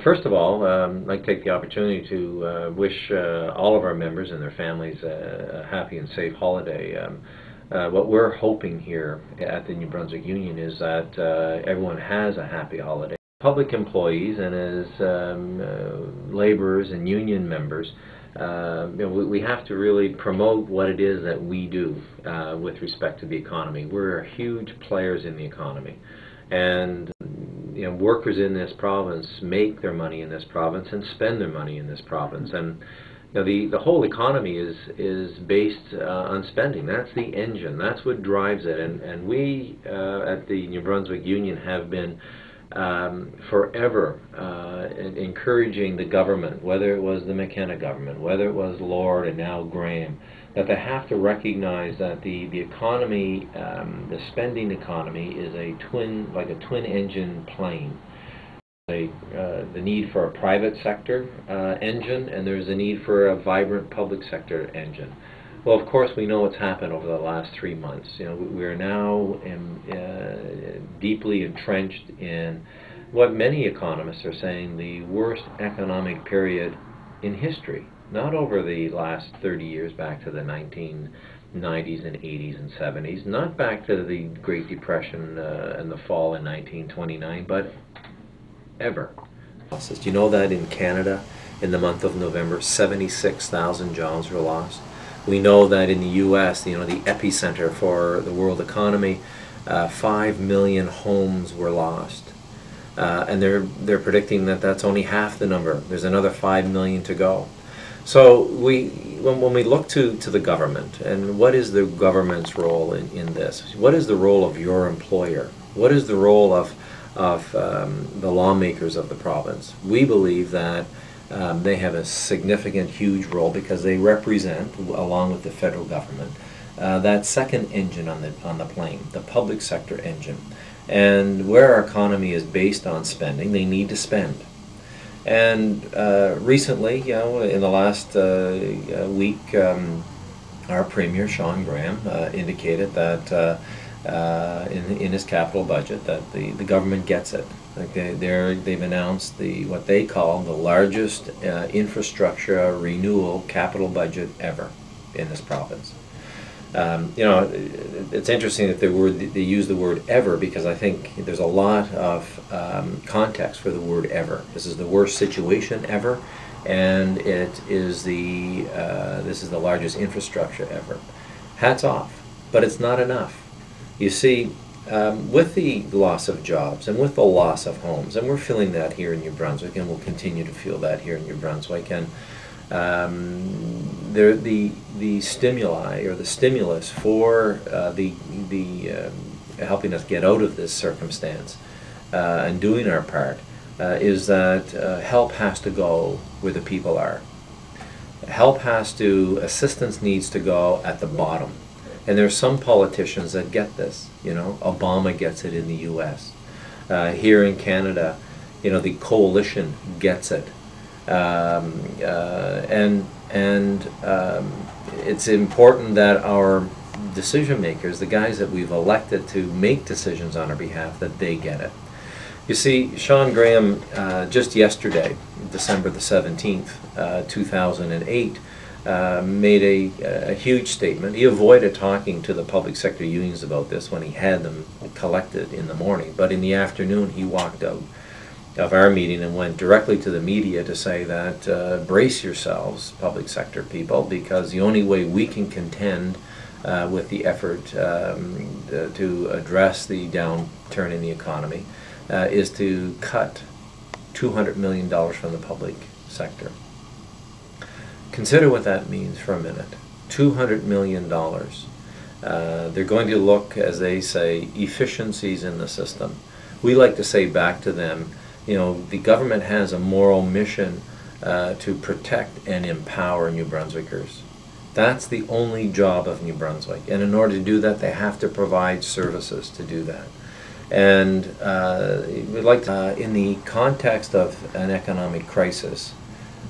First of all, I'd like to take the opportunity to wish all of our members and their families a happy and safe holiday. What we're hoping here at the New Brunswick Union is that everyone has a happy holiday. Public employees and as laborers and union members, we have to really promote what it is that we do with respect to the economy. We're huge players in the economy, and workers in this province make their money in this province and spend their money in this province, and the whole economy is based on spending. That's the engine. That's what drives it. And we at the New Brunswick Union have been forever encouraging the government, whether it was the McKenna government, whether it was Lord and now Graham, that they have to recognize that the economy, the spending economy, is like a twin engine plane. The need for a private sector engine, and there's a need for a vibrant public sector engine. Well, of course, we know what's happened over the last 3 months. We are now deeply entrenched in what many economists are saying the worst economic period in history. Not over the last 30 years back to the 1990s and 80s and 70s, not back to the Great Depression and the fall in 1929, but ever. Do you know that in Canada, in the month of November, 76,000 jobs were lost? We know that in the U.S., the epicenter for the world economy, 5 million homes were lost, and they're predicting that that's only half the number. There's another 5 million to go. So when we look to the government, and what is the government's role in this? What is the role of your employer? What is the role of the lawmakers of the province? We believe that they have a significant, huge role because they represent, along with the federal government, that second engine on the plane, the public sector engine. And where our economy is based on spending, they need to spend. And recently, in the last week, our Premier, Sean Graham, indicated that in his capital budget that the government gets it. Like they've announced what they call the largest infrastructure renewal capital budget ever in this province. It's interesting that they use the word ever, because I think there's a lot of context for the word ever. This is the worst situation ever, and this is the largest infrastructure ever. Hats off, but it's not enough. You see, with the loss of jobs and with the loss of homes, and we're feeling that here in New Brunswick, and we'll continue to feel that here in New Brunswick, and the stimuli or the stimulus for helping us get out of this circumstance and doing our part is that help has to go where the people are. Assistance needs to go at the bottom. And there's some politicians that get this. Obama gets it in the U.S. Here in Canada, the coalition gets it. It's important that our decision makers, the guys that we've elected to make decisions on our behalf, that they get it. You see, Sean Graham, just yesterday, December the 17th, 2008, made a huge statement. He avoided talking to the public sector unions about this when he had them collected in the morning, but in the afternoon he walked out of our meeting and went directly to the media to say that brace yourselves, public sector people, because the only way we can contend with the effort to address the downturn in the economy is to cut $200 million from the public sector. Consider what that means for a minute. $200 million. They're going to look, as they say, efficiencies in the system. We like to say back to them, the government has a moral mission to protect and empower New Brunswickers. That's the only job of New Brunswick. And in order to do that, they have to provide services to do that. And we'd like to, in the context of an economic crisis,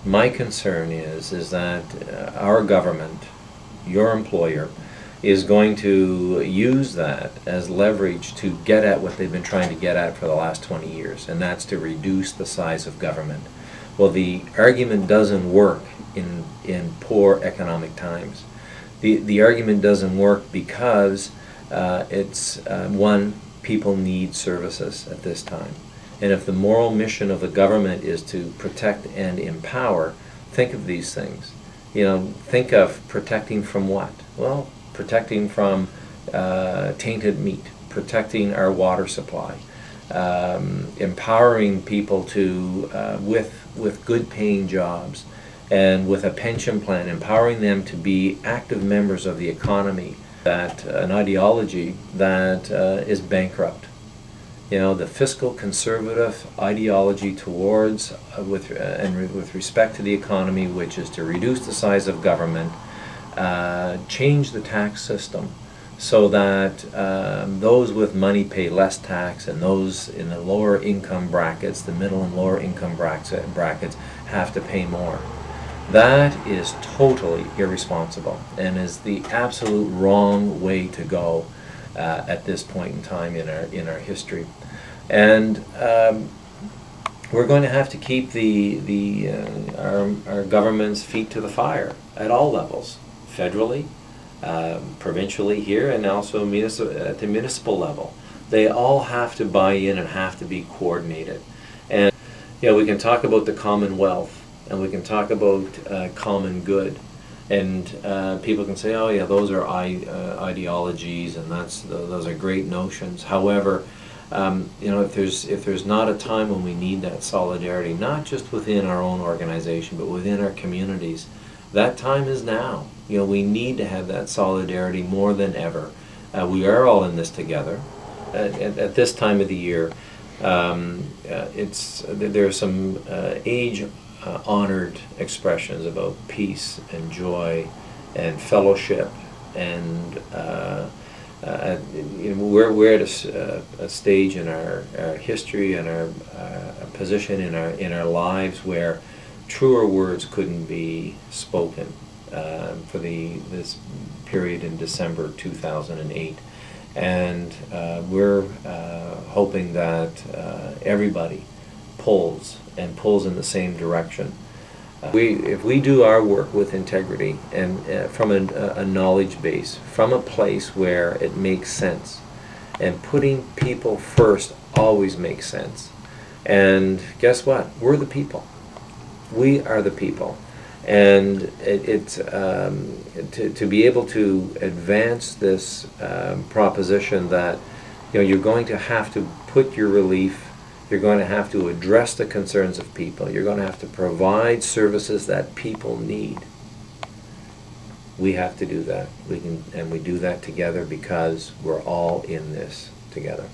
my concern is that our government, your employer, is going to use that as leverage to get at what they've been trying to get at for the last 20 years, and that's to reduce the size of government. Well, the argument doesn't work in poor economic times. The argument doesn't work because one, people need services at this time. And if the moral mission of the government is to protect and empower, think of these things. You know, think of protecting from what? Well, protecting from tainted meat, protecting our water supply, empowering people to with good paying jobs and with a pension plan, empowering them to be active members of the economy. That an ideology that is bankrupt. You know, the fiscal conservative ideology towards with respect to the economy, which is to reduce the size of government, change the tax system so that those with money pay less tax, and those in the lower income brackets, the middle and lower income brackets, have to pay more. That is totally irresponsible and is the absolute wrong way to go at this point in time in our history. And we're going to have to keep our government's feet to the fire at all levels, federally, provincially here, and also at the municipal level. They all have to buy in and have to be coordinated. And you know, we can talk about the Commonwealth, and we can talk about common good, and people can say, oh yeah, those are ideologies, and those are great notions. However, you know, if there's not a time when we need that solidarity, not just within our own organization, but within our communities, that time is now. You know, we need to have that solidarity more than ever. We are all in this together. At this time of the year, there are some age-honored expressions about peace and joy and fellowship, and you know, we're at a stage in our history and our position in our lives where truer words couldn't be spoken for this period in December 2008. And we're hoping that everybody pulls in the same direction. If we do our work with integrity and from a knowledge base, from a place where it makes sense, and putting people first always makes sense. And guess what? We're the people. We are the people. And to be able to advance this proposition that, you know, you're going to have to put your relief, you're going to have to address the concerns of people, you're going to have to provide services that people need. We have to do that. We do that together because we're all in this together.